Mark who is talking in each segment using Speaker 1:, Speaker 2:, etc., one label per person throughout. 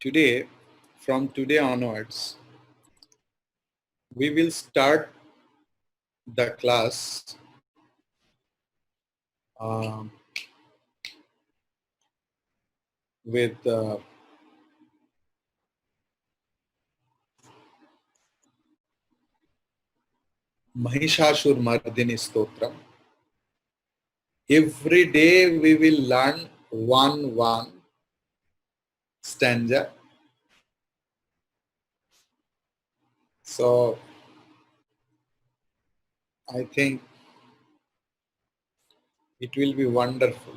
Speaker 1: Today, from today onwards, we will start the class with Mahishashur Mardini Stotram. Every day we will learn one stanza. So I think it will be wonderful.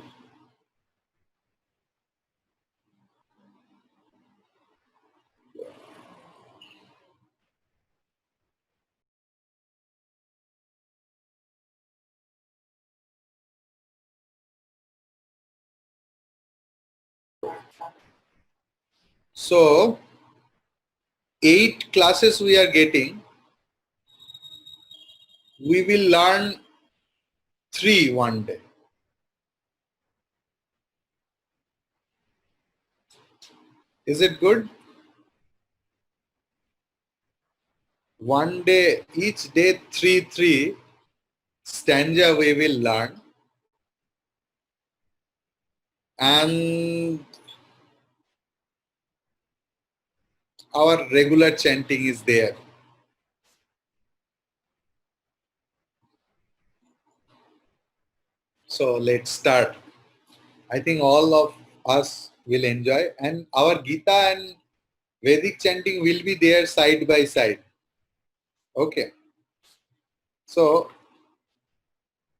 Speaker 1: So 8 classes we are getting. We will learn 3 one day. Is it good? One day, each day 3 stanza we will learn, and our regular chanting is there. So let's start. I think all of us will enjoy, and our Gita and Vedic chanting will be there side by side. Okay. So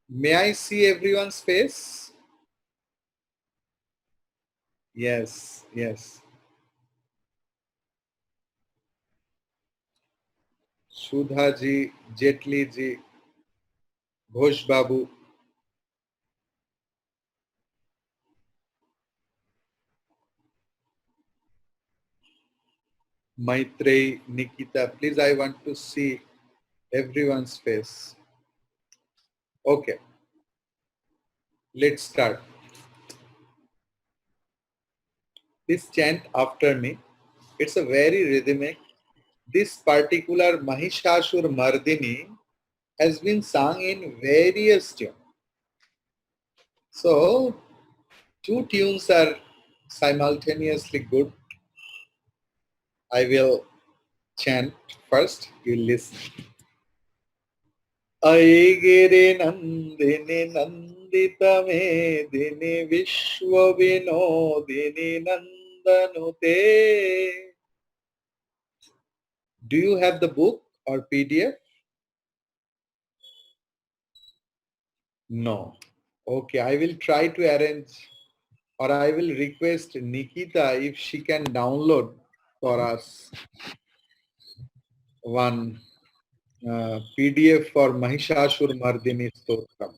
Speaker 1: may I see everyone's face? Yes, yes. Shudha ji, Jetli ji, Ghosh Babu. Maitreyi, Nikita, please, I want to see everyone's face. Okay, let's start. Please chant after me. It's a very rhythmic. This particular Mahishashur Mardini has been sung in various tunes. So, 2 tunes are simultaneously good. I will chant first, you listen. Aigiri Nandini Nandita Medini Vishwa Vinodini Nandanute. Do you have the book or PDF? No. Okay, I will try to arrange, or I will request Nikita if she can download for us one PDF for Mahishashur Mardini Stotram.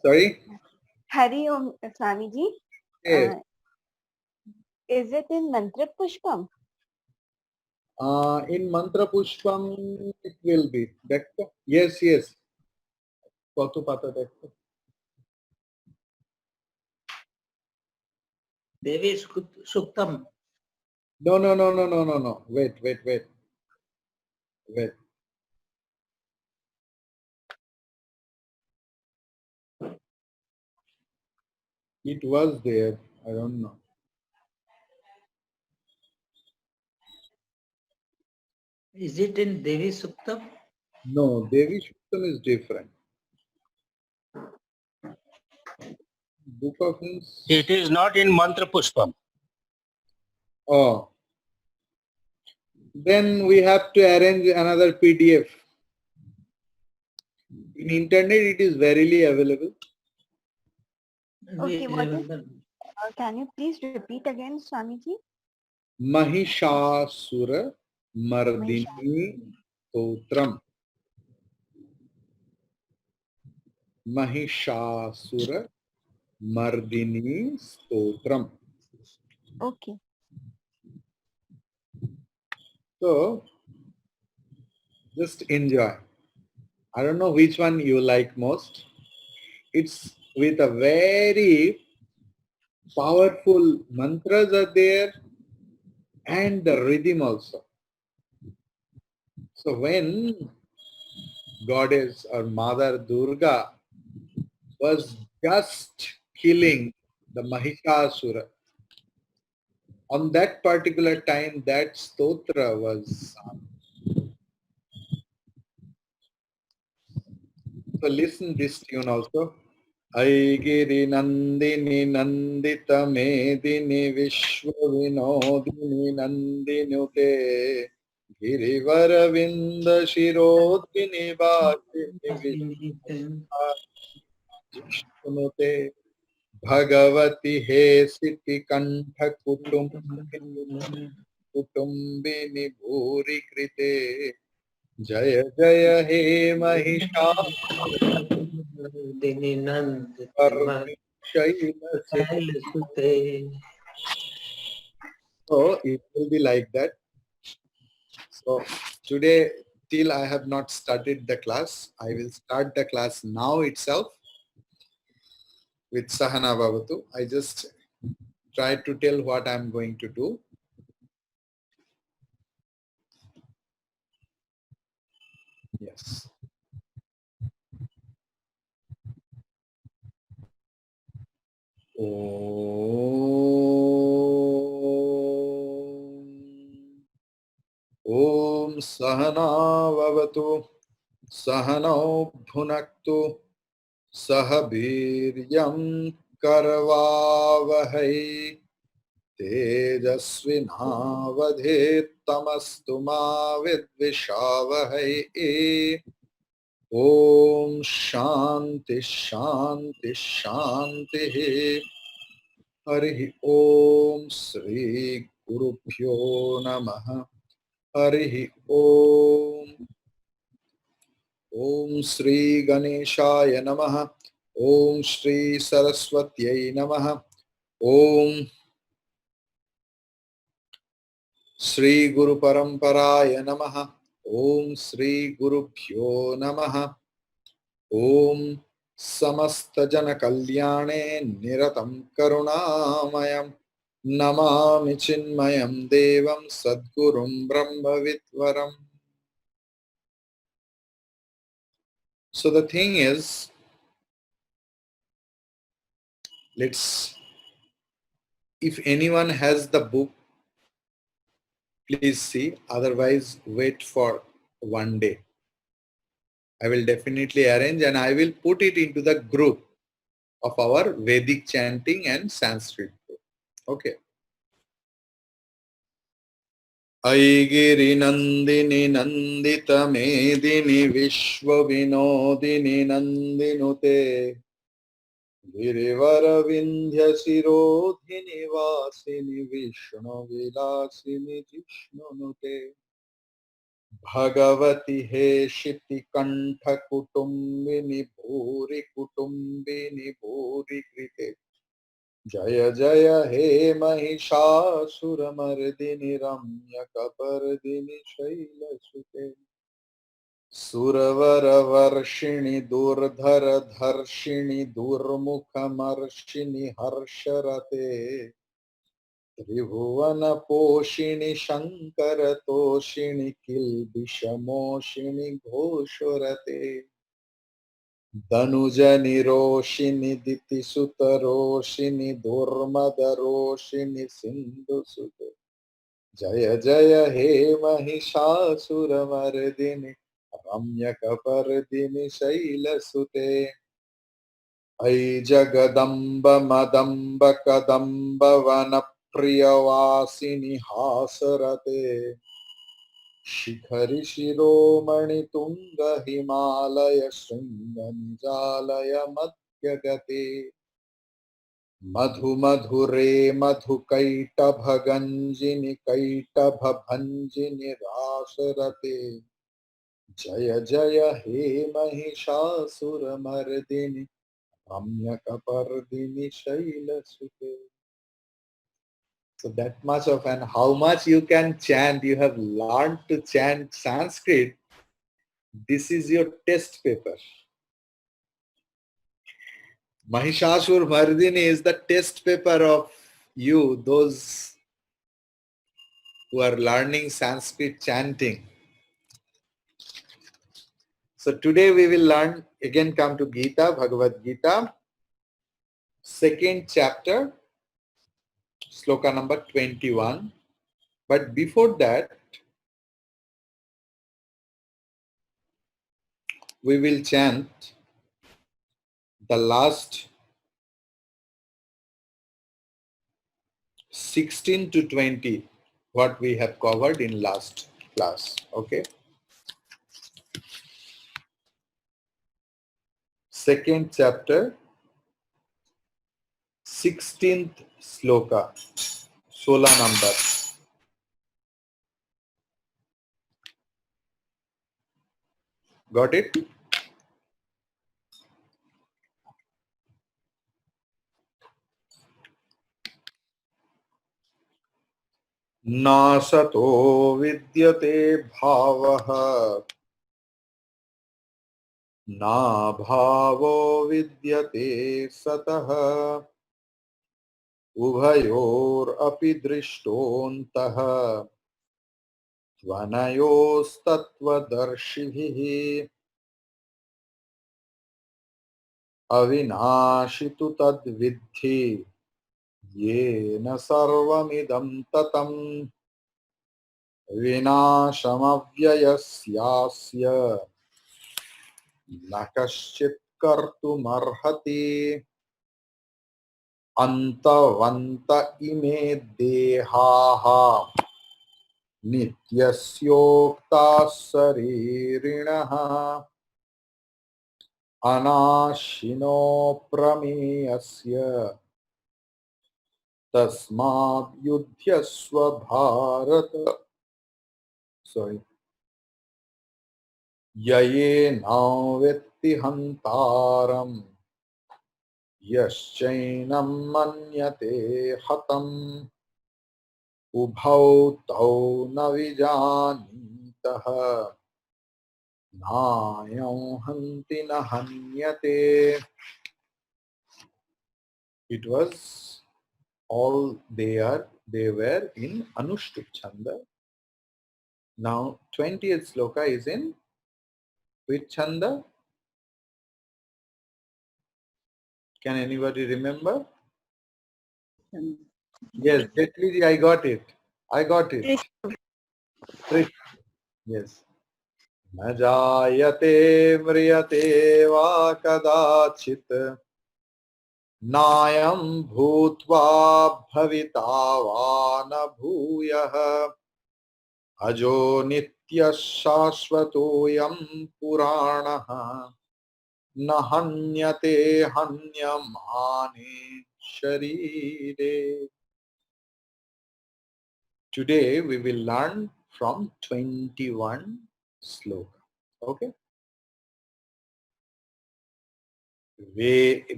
Speaker 1: Sorry?
Speaker 2: Hari Om Swamiji.
Speaker 1: Yes.
Speaker 2: Is it in Mantra Pushpam?
Speaker 1: In Mantra Pushpam it will be. Yes, yes. Kotu pata dekho.
Speaker 3: Devi Suktam.
Speaker 1: No. Wait. It was there. I don't know.
Speaker 3: Is it in Devi Suktam?
Speaker 1: No, Devi Shuktam is different. Book of Hymns.
Speaker 4: It is not in Mantra Pushpam.
Speaker 1: Oh. Then we have to arrange another PDF. In internet it is verily available.
Speaker 2: Okay, can you please repeat again, Swamiji?
Speaker 1: Mahishasura Mardini Stotram. Mahishasura Mardini Stotram.
Speaker 2: Okay.
Speaker 1: So, just enjoy. I don't know which one you like most. It's with a very powerful mantras are there and the rhythm also. So when goddess or Mother Durga was just killing the Mahishasura, on that particular time that stotra was so listen this tune also. Aigiri Nandini Nandita Medini Vishwa Vinodini Nandinute Girivaravinda Shirodini Vashini Vishwanute Bhagavati He Siti Kantha Kutumbini Bhuri Krite Jaya Jaya He Mahisha Shaila Sute. So it will be like that. So today, till I have not started the class, I will start the class now itself with Sahana Bhavatu. I just try to tell what I am going to do. Yes. Om Sahana Bhavatu Sahano Bhunaktu Sahabhiryam Karvavahai तेजस्विनावधेत्तमस्तु मा विद्विषावहै ॐ शान्ति शान्ति शान्तिः हरिः ॐ श्री गुरुभ्यो नमः हरिः ॐ श्री गणेशाय नमः ॐ श्री सरस्वत्यै नमः ॐ श्री गुरु परंपराय नमः ओम श्री गुरुभ्यो नमः ओम समस्त जन कल्याणे निरतं करुणामयं नमामि चिन्मयं देवं सद्गुरुं ब्रह्मविद्वरम्. So the thing is, if anyone has the book, please see, otherwise wait for one day. I will definitely arrange and I will put it into the group of our Vedic chanting and Sanskrit group. Okay. Aigiri Nandini Nandita Medini Vishwa Vinodini Nandinute Girivara Vindhya Sirodhini Vasini Vishnu Vilasini Jishnunute Bhagavati He Shiti Kantha Kutumbini Bhuri Kutumbini Bhuri Krite Jaya Jaya He Mahishasuramardini Ramyakapardini Shaila Sute Suravara Varshini Durdhara Dharshini Durmukhamarshini Harsharate Tribhuvana Poshini Shankara Toshini Kilbishamoshini Ghoshorate Danujani Roshini Diti Sutaroshini Durmadaroshini Sindhu Sute Jaya Jaya He Mahishasuramardini Ramyakapardini Shaila Sute Ai Jagadamba Madamba Kadamba Vanapriyavasini Hasarate Shikhari Shiromani Tunga Himalaya Shringanjalaya Madhyagate Madhu Madhure Madhu Kaita Bhaganjini Kaita Bhabanjini Rasarate Jaya Jaya He Mahishasuramardini Ramyakapardini Shaila Sute. So that much of, and how much you can chant, you have learned to chant Sanskrit. This is your test paper. Mahishasur Mardini is the test paper of you, those who are learning Sanskrit chanting. So today we will learn, again come to Gita, Bhagavad Gita, second chapter, sloka number 21. But before that, we will chant the last 16 to 20, what we have covered in last class. Okay. Second chapter, 16th sloka, 16 number. Got it? न सतो विद्यते भावः न भावो विद्यते सतः उभयोरपि दृष्टोऽन्तः त्वनयोस्तत्त्वदर्शिभिः अविनाशि तु तद्विद्धि येन सर्वमिदं ततम् विनाशमव्ययस्यास्य न कश्चित् कर्तुमर्हति अन्तवन्त इमे देहाः नित्यस्योक्ताः शरीरिणः अनाशिनो प्रमेयस्य तस्माद् युध्यस्व भारत. Sorry. ययेनं वेत्ति हन्तारम् यश्चैनं मन्यते हतम् उभौ तौ न विजानीतः नायं हन्ति न हन्यते. It was all they were in Anushtup Chanda. Now 20th sloka is in which chanda? Can anybody remember? Yes, Jetli ji, I got it. Trish. Yes. न जायते म्रियते वा कदाचित् नायं भूत्वा भविता वा न भूयः अजो नित्यः शाश्वतोऽयं पुराणः न हन्यते हन्यमाने शरीरे. Today we will learn from 21 sloka. Okay.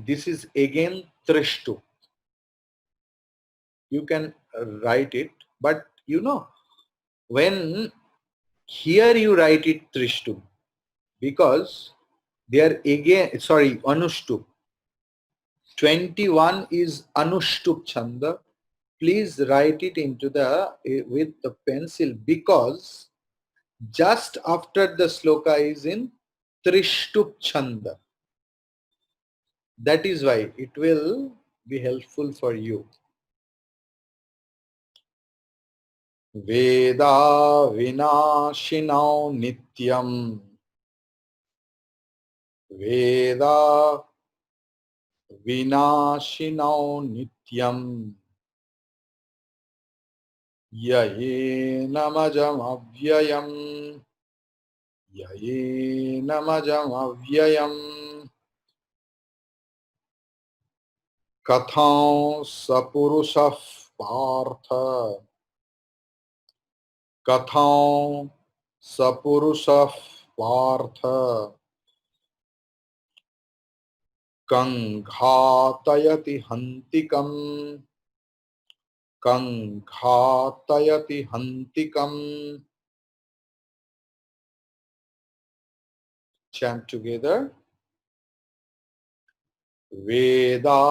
Speaker 1: This is again Trishtu. You can write it, but you know, when here you write it Trishtu, because they are again, sorry, Anushtup. 21 is Anushtup Chanda. Please write it into the with the pencil, because just after the sloka is in Trishtup Chanda. That is why it will be helpful for you. Veda vinashinau nityam. Veda vinashinau nityam. Yayenamajam avyayam. Yayenamajam avyayam. Katham sapurusha partha. Katham sapurusha partha. Kanghatayati hantikam. Kanghatayati hantikam. Chant together. वेदा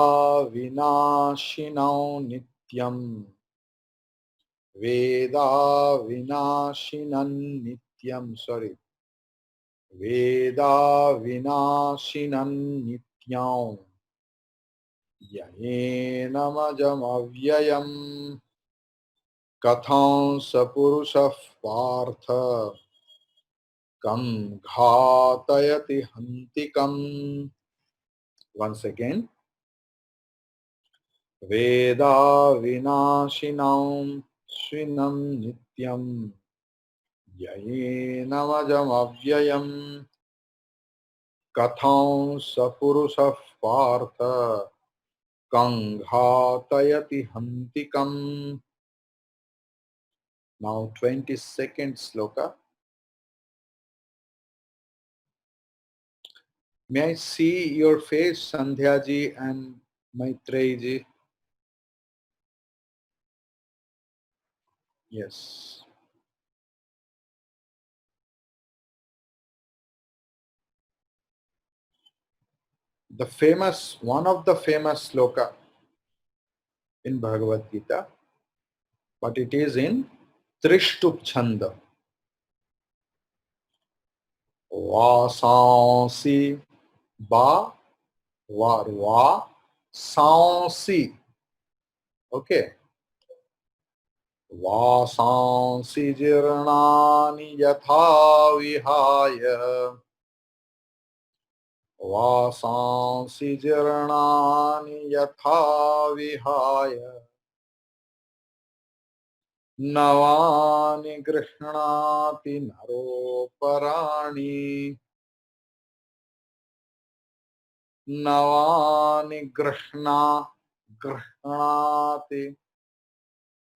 Speaker 1: विनाशिनौ नित्यम् वेदा विनाशिनं नित्यं sorry वेदा विनाशिनं नित्यं येनमजमव्ययम् कथं स पुरुषः पार्थ कं घातयति हन्तिकम्. Once again, वेदा विनाशिनं शिनं नित्यं येनमजमव्ययम् कथं स पुरुषः पार्थ कं घातयति हन्तिकम्. Now 22nd sloka. May I see your face, Sandhya ji and Maitreyi ji? Yes. The famous, one of the famous sloka in Bhagavad Gita, but it is in Trishtup Chanda. Vasansi ba varva sansi. Okay. Vasansi jirnani yatha vihaya वासांसि जीर्णानि यथा विहाय नवानि गृह्णाति नरोपराणि नवानि गृह्णाति.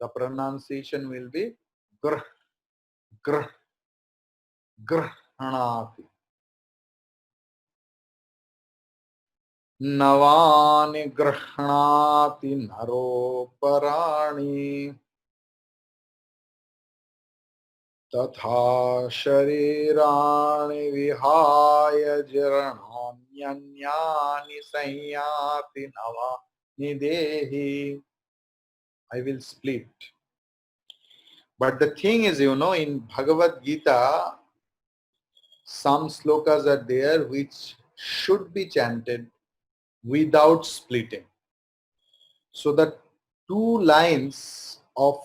Speaker 1: The pronunciation will be grh grh गृह्णाति. नवानि गृह्णाति नरोपराणि तथा शरीराणि विहाय जीर्णान्यन्यानि संयाति नवानि देहि. I will split. But the thing is, in Bhagavad Gita, some slokas are there which should be chanted without splitting. So the two lines of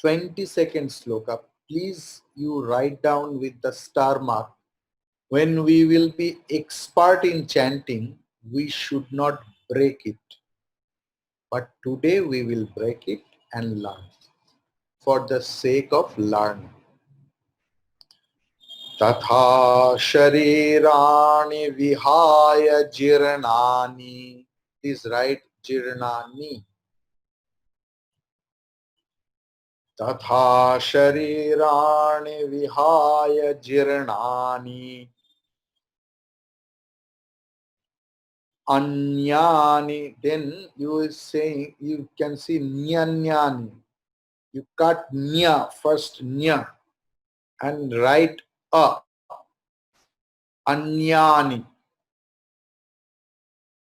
Speaker 1: 22nd sloka, please you write down with the star mark. When we will be expert in chanting, we should not break it. But today we will break it and learn for the sake of learning. तथा शरीराणि विहाय जीर्णानि. Please write जीर्णानि. तथा शरीराणि विहाय जीर्णानि अन्यानि. Then you is saying, you can see nyanyani. You cut nya first, nya, and write a. Anyani.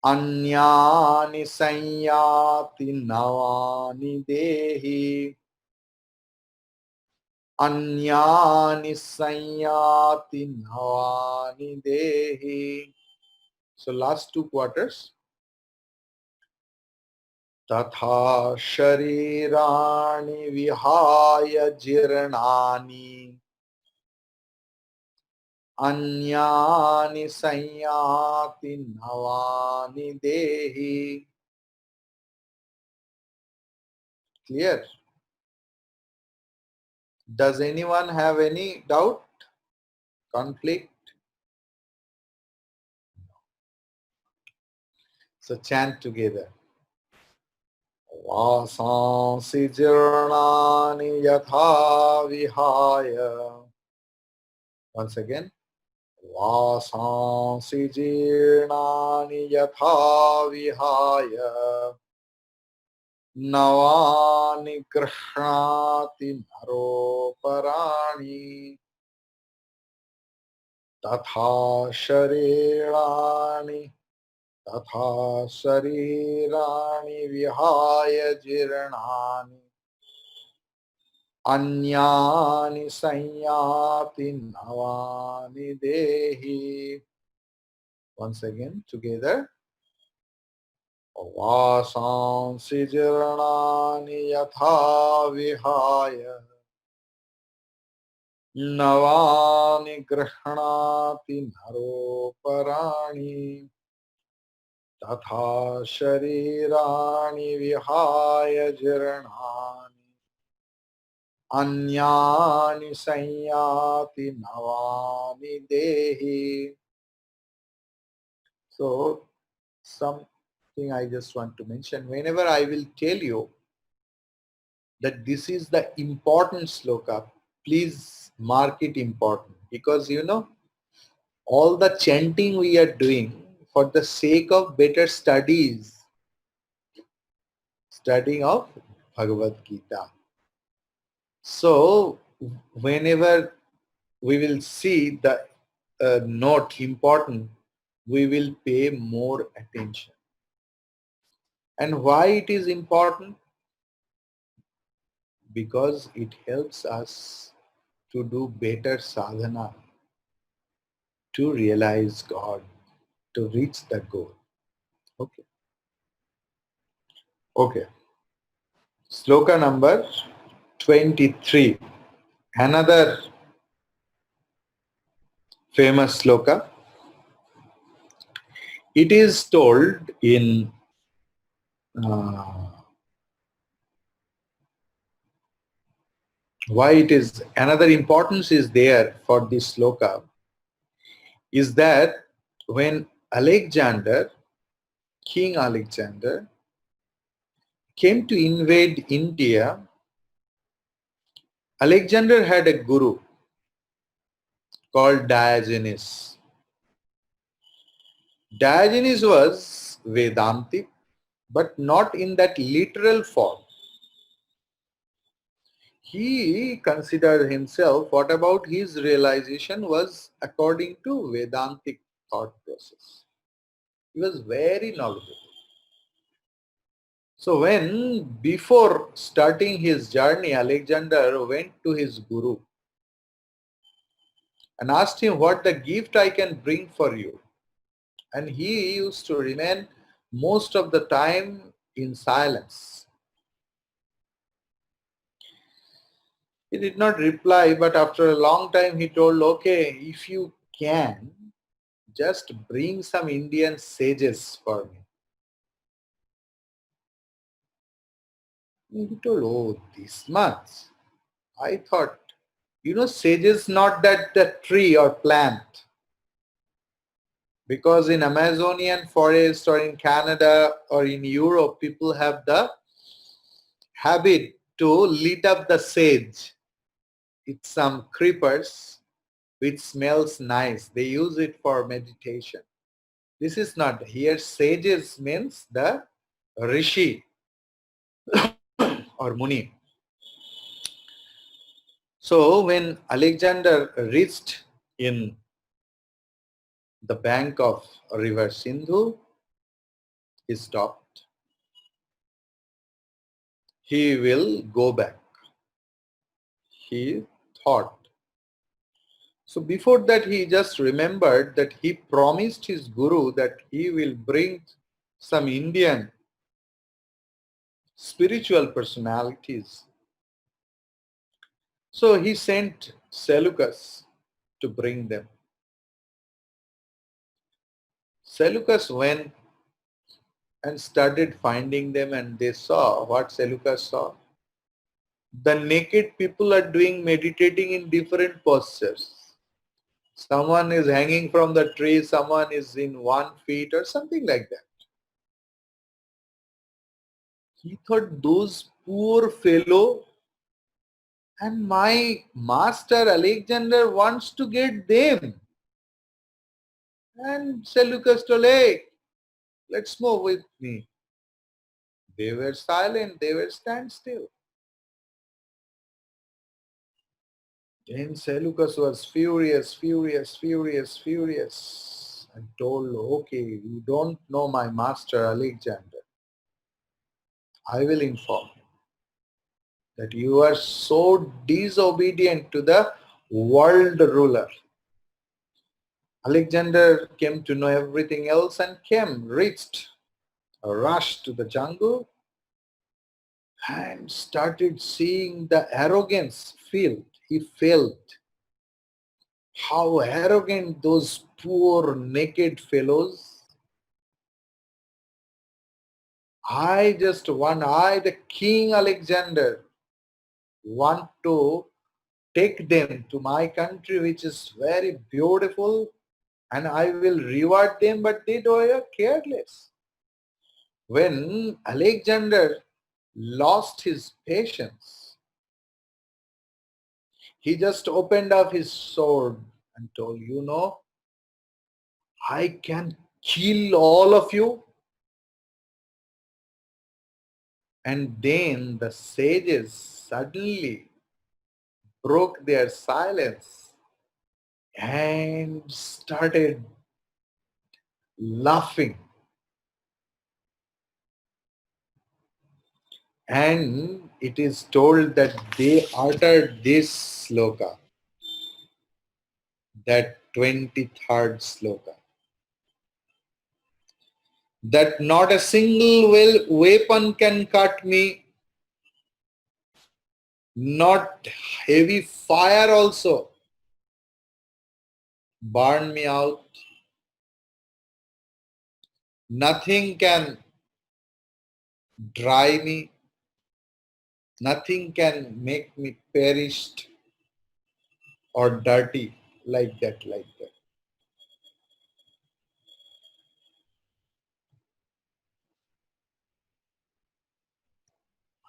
Speaker 1: Anyani sanyati navani dehi. Anyani sanyati navani dehi. So last two quarters. तथा शरीराणि विहाय जीर्णानि अन्यानि संयाति नवानि देहि. Clear? Does anyone have any doubt? Conflict? So chant together. वासांसि जीर्णानि यथा विहाय. Once again. वासांसि जीर्णानि यथा विहाय नवानि गृह्णाति नरोपराणि तथा शरीराणि तथा शरीराणि विहाय जीर्णानि अन्यानि संयाति नवानि देहि. Once again together. वासांसि जीर्णानि यथा विहाय नवानि गृह्णाति नरोपराणि तथा शरीराणि विहाय जीर्णानि अन्यानि संयाति नवानि देहि. So something I just want to mention, whenever I will tell you that this is the important sloka, please mark it important, because all the chanting we are doing for the sake of better studying of Bhagavad Gita. So whenever we will see the note important, we will pay more attention. And why it is important? Because it helps us to do better sadhana, to realize God, to reach the goal. Okay. Okay. Sloka number 23. Another famous sloka. It is told in why it is, another importance is there for this sloka is that when Alexander, King Alexander, came to invade India, Alexander had a guru called Diogenes. Diogenes was Vedantic, but not in that literal form. He considered himself, what about his realization was according to Vedantic thought process. He was very knowledgeable. So when, before starting his journey, Alexander went to his guru and asked him what the gift I can bring for you. And he used to remain most of the time in silence. He did not reply, but after a long time he told, okay, if you can, just bring some Indian sages for me. He told, oh, this much. I thought, sages not that the tree or plant. Because in Amazonian forest or in Canada or in Europe, people have the habit to lit up the sage. It's some creepers which smells nice. They use it for meditation. This is not. Here sages means the rishi or muni. So when Alexander reached in the bank of river Sindhu, he stopped. He will go back. He thought. So before that, he just remembered that he promised his guru that he will bring some Indian spiritual personalities. So he sent Seleucus to bring them. Seleucus went and started finding them, and they saw what Seleucus saw. The naked people are doing meditating in different postures. Someone is hanging from the tree, someone is in 1 feet or something like that. He thought, those poor fellow, and my master Alexander wants to get them. And Seleucus told, hey, let's move with me. They were silent, they were standstill. Then Seleucus was furious. and told, okay, you don't know my master Alexander. I will inform you that you are so disobedient to the world ruler. Alexander came to know everything else and reached, rushed to the jungle and started seeing the arrogance filled. He felt how arrogant those poor naked fellows. I, the King Alexander, want to take them to my country, which is very beautiful, and I will reward them, but they were careless. When Alexander lost his patience, he just opened up his sword and told, you know, I can kill all of you. And then the sages suddenly broke their silence and started laughing. And it is told that they uttered this sloka, that 23rd sloka, that not a single weapon can cut me, not heavy fire also burn me out, nothing can dry me, nothing can make me perished or dirty, like that, like that.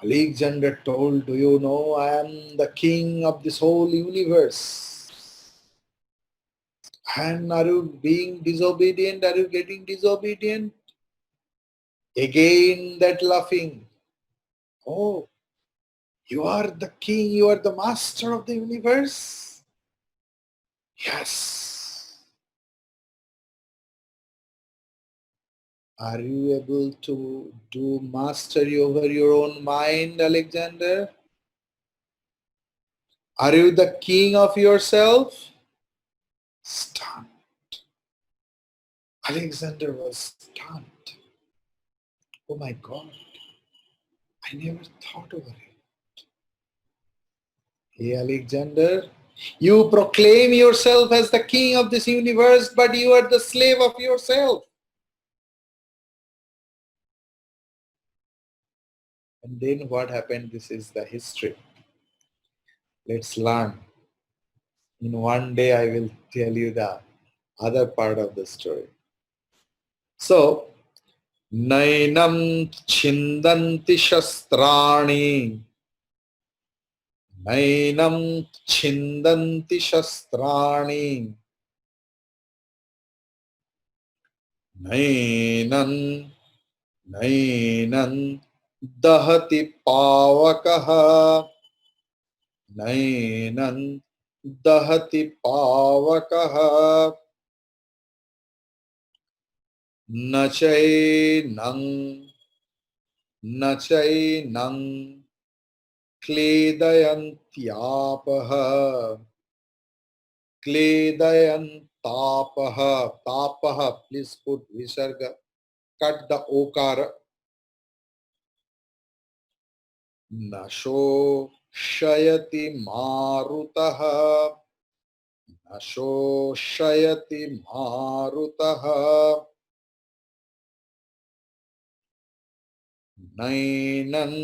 Speaker 1: Alexander told, do you know I am the king of this whole universe? And are you being disobedient? Are you getting disobedient? Again that laughing. Oh, you are the king, you are the master of the universe? Yes. Are you able to do mastery over your own mind, Alexander? Are you the king of yourself? Stunned. Alexander was stunned. Oh my God, I never thought over it. Hey Alexander, you proclaim yourself as the king of this universe, but you are the slave of yourself. And then what happened? This is the history. Let's learn. In one day I will tell you the other part of the story. So, Nainam chindanti shastrani. Nainam chindanti shastrani. Nainan Nainan dahati pavakaha. Nainan dahati pavakaha. Nachainang Nachainang Kledayantyaapaha. Kledayantapaha. Tapaha, please put visarga. Cut the okara. Nasho shayati marutaha. Nasho shayati marutaha. Nainan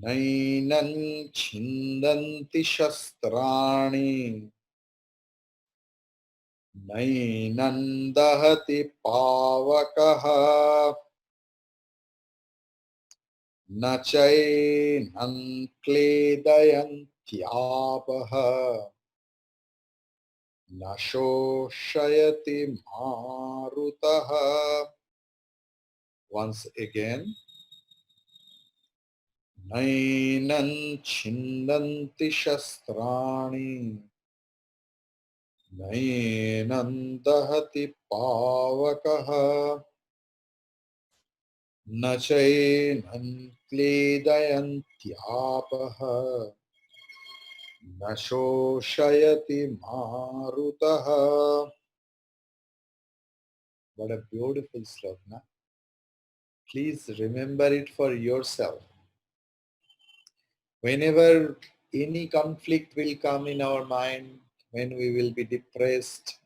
Speaker 1: Nainan chindanti shastrani. Nainan dahati pavakaha. Nachainang kledayantyaapaha. Nasho shayati marutaha. Once again. Nainan chindanti shastrani. नैनं दहति पावकः न चैनं क्लेदयन्त्यापः न शोषयति मारुतः. What a beautiful slogan. Please remember it for yourself. Whenever any conflict will come in our mind, when we will be depressed,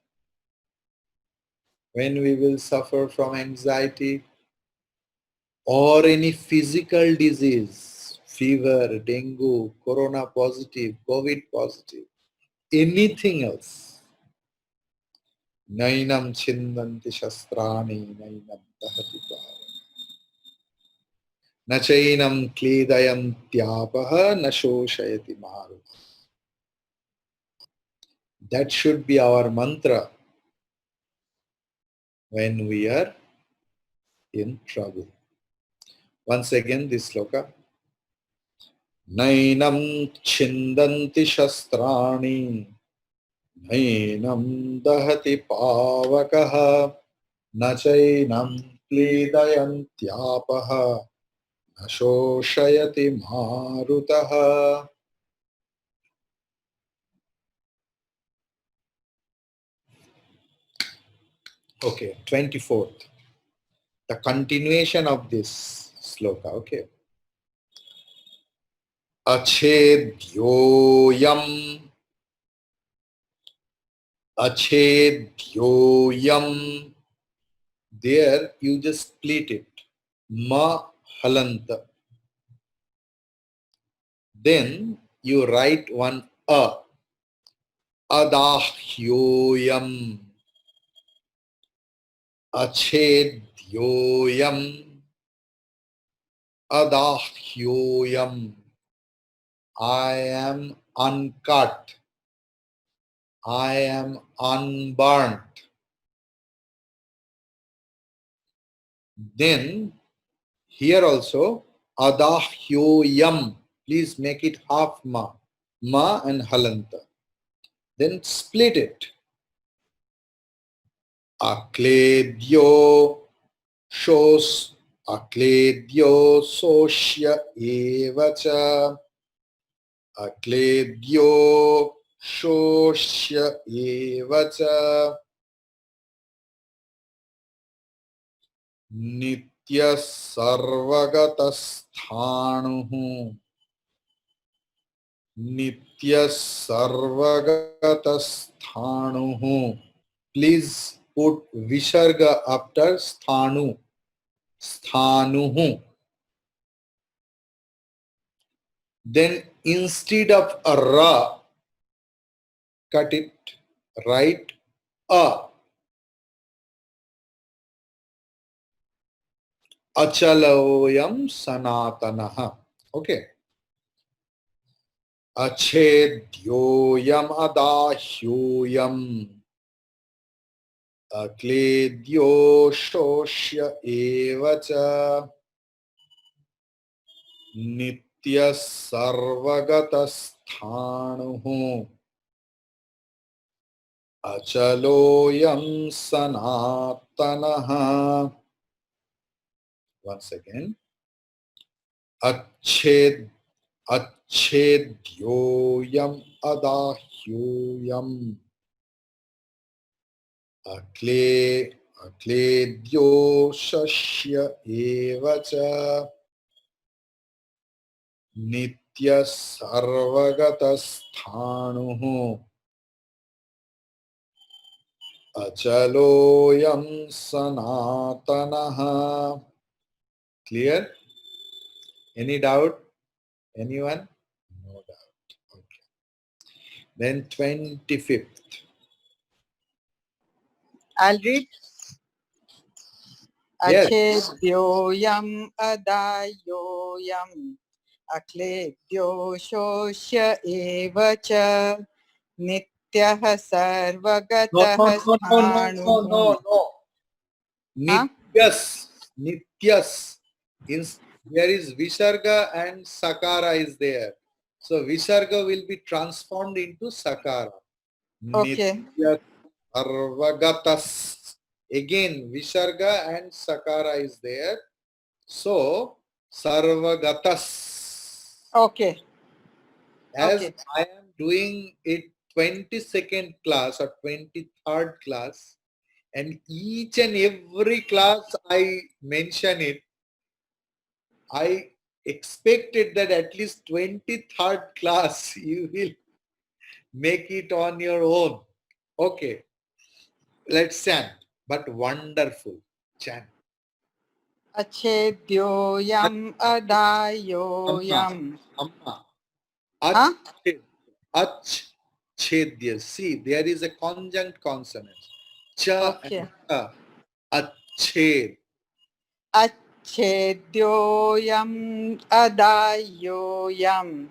Speaker 1: when we will suffer from anxiety or any physical disease, fever, dengue, corona positive, COVID positive, anything else, nainam chindanti shastrani nainam dahati pavan. न चैनं क्लेदयन्त्यापः न शोषयति मारुतः. That should be our mantra when we are in trouble. Once again this sloka. Nainam chindanti shastrani nainam dahati pavakaha na chainam kledayantyapah na shoshayati marutaha. Okay, 24th. The continuation of this sloka, okay. Achedyoyam, achedyoyam. There you just split it. Ma halanta. Then you write one a. Adahyoyam. Achedyoyam. Adahyoyam. I am uncut. I am unburnt. Then here also adahyoyam. Please make it half ma. Ma and halanta. Then split it. Akledyo shos. Akledyo soshya evacha. Akledyo shoshya evacha. Nitya sarvagatasthānuhu. Nitya sarvagatasthānuhu. Please put visarga after sthanu. Sthanuhu. Then instead of a ra, cut it, write a. Achaloyam sanatanaha. Okay. Achedyoyam adahyoyam. Akledyo shoshya evacha. Nitya sarvagatasthānuhu. Achaloyam sanatanaha. Once again. Achedyoyam adahyoyam. Akledyo shashya evacha. Nitya sarvagatasthānuhu. Achaloyam sanatanaha. Clear? Any doubt? Anyone? No doubt. Okay. Then 25th.
Speaker 5: I'll read.
Speaker 1: Yes.
Speaker 5: Achedyoyam adayoyam akledyo shoshya evacha nityah sarvagatah sthanuhu.
Speaker 1: Nityas. Nityas. There is Visarga and Sakara is there. So Visarga will be transformed into Sakara.
Speaker 5: Okay.
Speaker 1: Nityas Sarvagatas. Again, Visarga and Sakara is there. So, Sarvagatas.
Speaker 5: Okay.
Speaker 1: As
Speaker 5: Okay.
Speaker 1: I am doing it 22nd class or 23rd class, and each and every class I mention it, I expected that at least 23rd class you will make it on your own. Okay, let's chant, but wonderful chant.
Speaker 5: Achedyoyam
Speaker 1: Amma,
Speaker 5: adayoyam.
Speaker 1: Amma,
Speaker 5: Huh?
Speaker 1: ach, chedya. See, there is a conjunct consonant. Cha
Speaker 5: Okay.
Speaker 1: and cha. Ached.
Speaker 5: Achedyoyam adayoyam.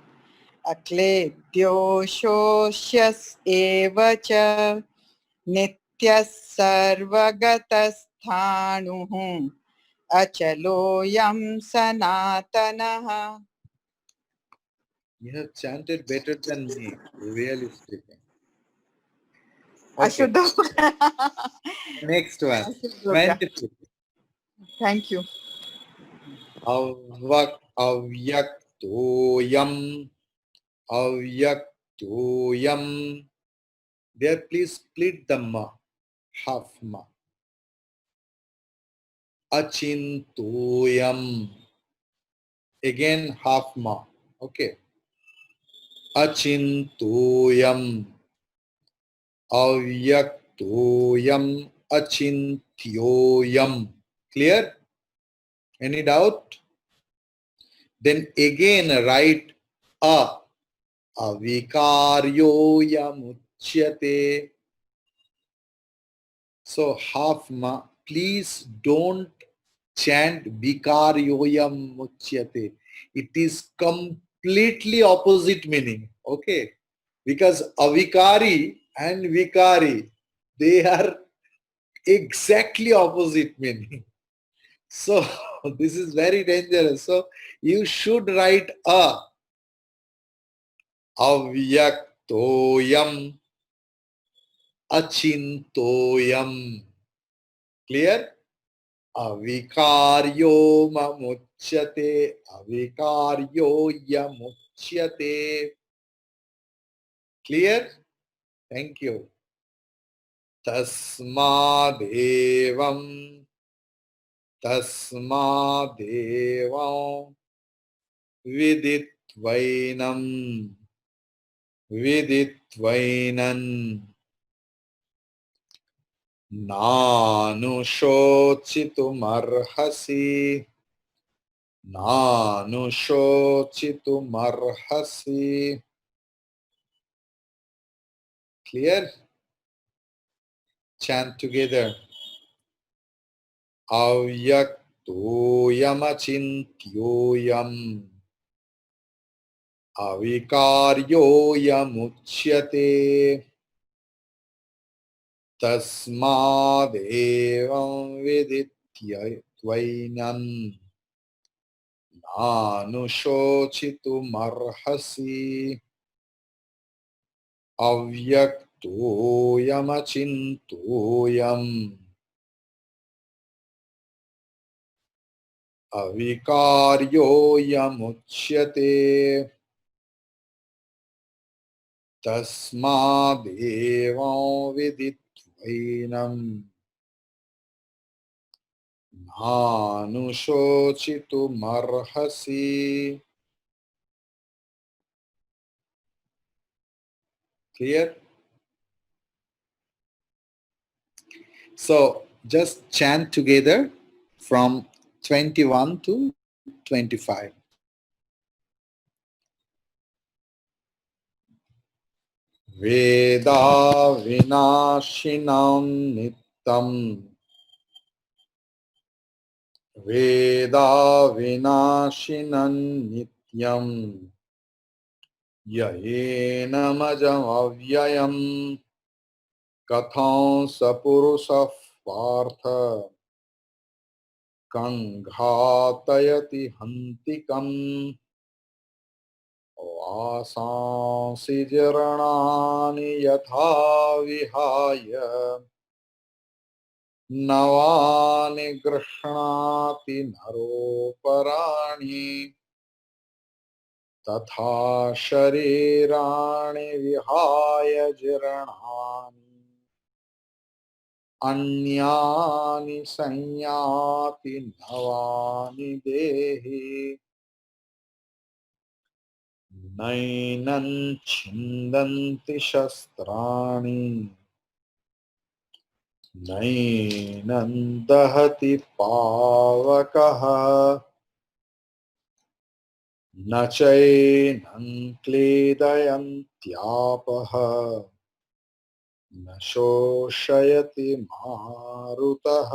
Speaker 5: Akledyoshoshyas evacha. Nityas sarvagatasthānuh. Achaloyam sanatanaha.
Speaker 1: You have chanted better than me, really speaking. Okay,
Speaker 5: Ashuddha.
Speaker 1: next one.
Speaker 5: Ashuddha.
Speaker 1: 25.
Speaker 5: Thank you.
Speaker 1: Avyaktoyam. Avyaktoyam. There, please split the ma. Half ma. Achintoyam. Again, half ma. Okay. Achintoyam. Avyaktoyam. Achintyoyam. Clear? Any doubt? Then again write a. Avikaryoyamuchyate. So half ma. Please don't chant vikaryoyam muchyate. It is completely opposite meaning. Okay. Because avikari and vikari, they are exactly opposite meaning. So this is very dangerous. So you should write a. Avyaktoyam achintoyam. Clear? Avikaryo mamuchyate. Avikaryo yamuchyate. Clear? Thank you. Tasmadevam. Tasmadevam. Viditvainam. Viditvainam. Nanushocitumarhasi. Nanushocitumarhasi. Clear? Chant together. Avyaktoyamachintyoyam. Avikaryoyamuchyate. Tasmadevam viditvainam. Nanushocitumarhasi. Avyaktoyamachintoyam. Avikaryoyamuchyate. Tasmadevam viditvainam. Nanushocitumarhasi. Clear? So just chant together from 21 to 25. Veda vinashinam nittam. Veda vinashinam nityam. Yahenamajam avyayam. Katham sapurusah partha. Kanghatayati hantikam. वासांसि जीर्णानि यथा विहाय नवानि गृह्णाति नरोपराणि तथा शरीराणि विहाय जीर्णानि अन्यानि संयाति नवानि देहि नैनं छिन्दन्ति शस्त्राणि नैनं दहति पावकः न चैनं क्लेदयन्त्यापः न शोषयति मारुतः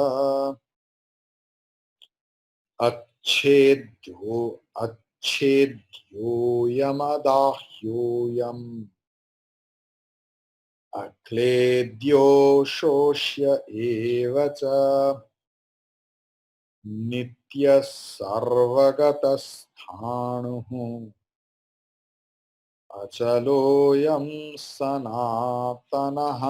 Speaker 1: अच्छेद्योऽयमदाह्योऽयम् अक्लेद्यो शोष्य एव च नित्यः सर्वगतस्थाणुः अचलोऽयं सनातनः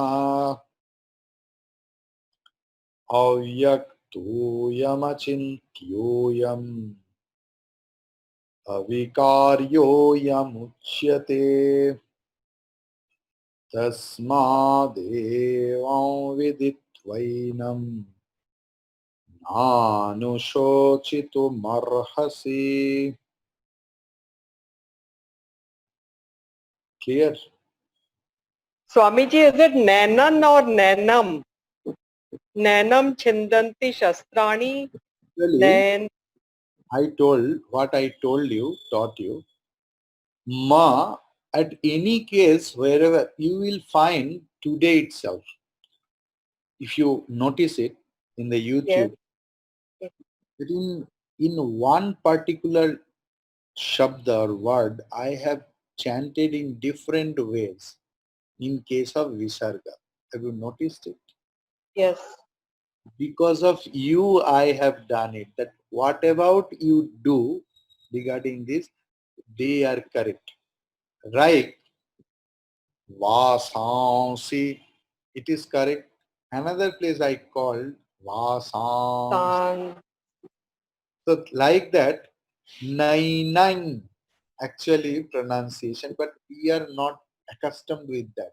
Speaker 1: अव्यक्तोऽयमचिन्त्योऽयम् अविकार्योऽयमुच्यते तस्मादेवं विदित्वैनं नानुशोचितुमर्हसि. Clear?
Speaker 6: Swamiji, is it Nanan or Nanam? Nanam Chindanti Shastrani.
Speaker 1: Actually,
Speaker 6: Then
Speaker 1: I told what I told you, taught you. Ma, at any case, wherever you will find today itself, if you notice it in the YouTube, that in one particular shabda or word, I have chanted in different ways in case of Visarga. Have you noticed it?
Speaker 6: yes,
Speaker 1: Because of you, I have done it. That whatever you do regarding this, they are correct. Right? Vasansi, it is correct. Another place I called Vasans.
Speaker 6: San,
Speaker 1: So like that, Nainan actually pronunciation, but we are not accustomed with that.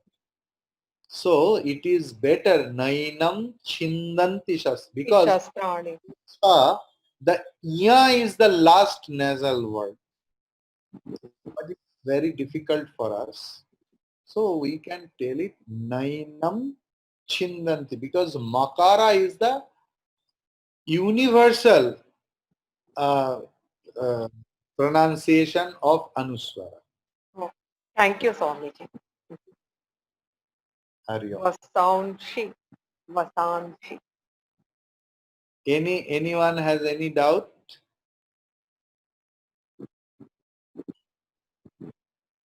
Speaker 1: So it is better Nainam Chindanti Shas because
Speaker 6: Shastrani.
Speaker 1: the ya is the last nasal word, but it's very difficult for us. So we can tell it Nainam Chindanti because Makara is the universal uh, uh, pronunciation of Anuswara.
Speaker 6: Oh, thank you, Swamiji.
Speaker 1: Hari Om.
Speaker 6: Vasanshi. Vasanshi.
Speaker 1: Anyone has any doubt?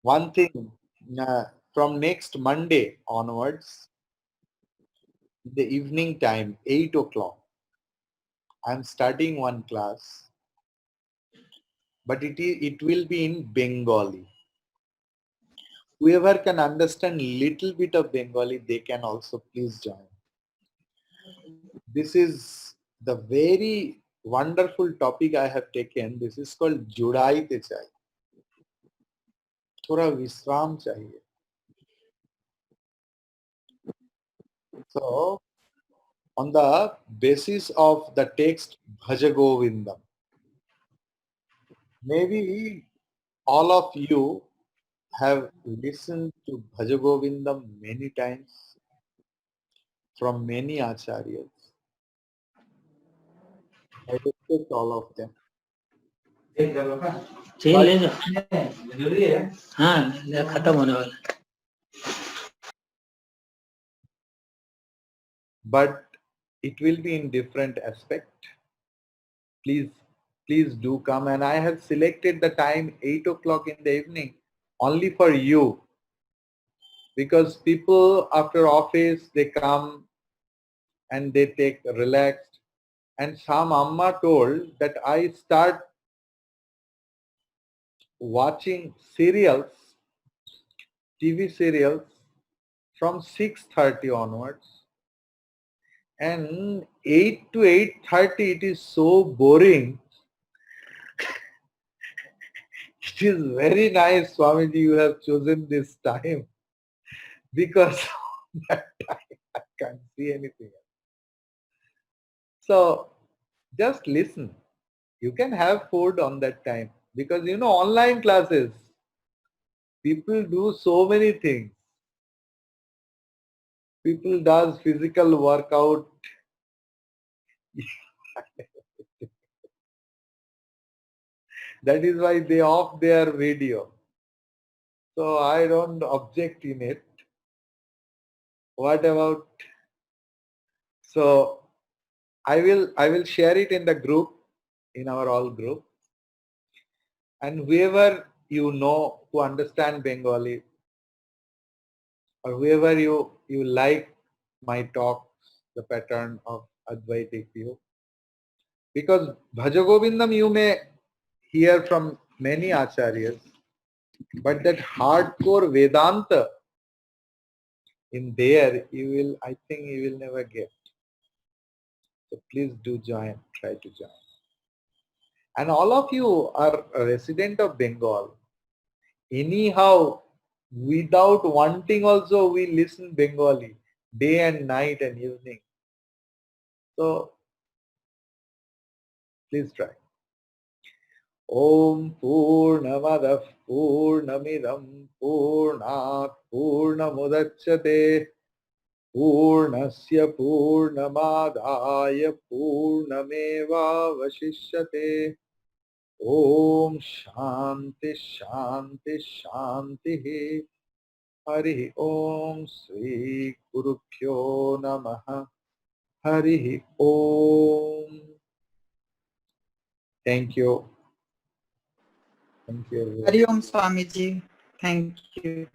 Speaker 1: One thing, from next Monday onwards, the evening time, 8 o'clock, I'm starting one class, but it will be in Bengali. Whoever can understand little bit of Bengali, they can also please join. This is the very wonderful topic I have taken. This is called Judaite Chai. थोड़ा विश्राम चाहिए. So, on the basis of the text Bhajagovindam, maybe all of you have listened to Bhajagovindam many times from many acharyas. I respect all of them.
Speaker 3: Chain ले जाओ हाँ खत्म होने वाला है.
Speaker 1: But it will be in different aspect. Please do come, and I have selected the time 8 o'clock in the evening only for you, because people after office they come and they take relaxed, and some amma told that I start watching serials, TV serials from 6:30 onwards, and 8 to 8:30 it is so boring. It is very nice, Swamiji, you have chosen this time, because that time I can't see anything else. So just listen. You can have food on that time, because online classes, people do so many things. People does physical workout. That is why they off their video. So I don't object in it. What about? So I will share it in the group, in our all group, and whoever who understand Bengali, or whoever you like my talks, the pattern of Advaitic view, because Bhajagovindam you may hear from many acharyas, but that hardcore Vedanta in there I think you will never get. So please do join, try to join. And all of you are a resident of Bengal. Anyhow, without wanting also we listen Bengali day and night and evening. So please try. Om Purnamadah Purnamidam Purnat Purnamudachyate Purnasya Purnamadaya Purnameva Vashishyate. Om Shanti Shanti Shanti. Hari Om Sri Gurubhyo Namaha. Hari Om. Thank you. Thank you.
Speaker 5: Hari Om Swamiji. Thank you.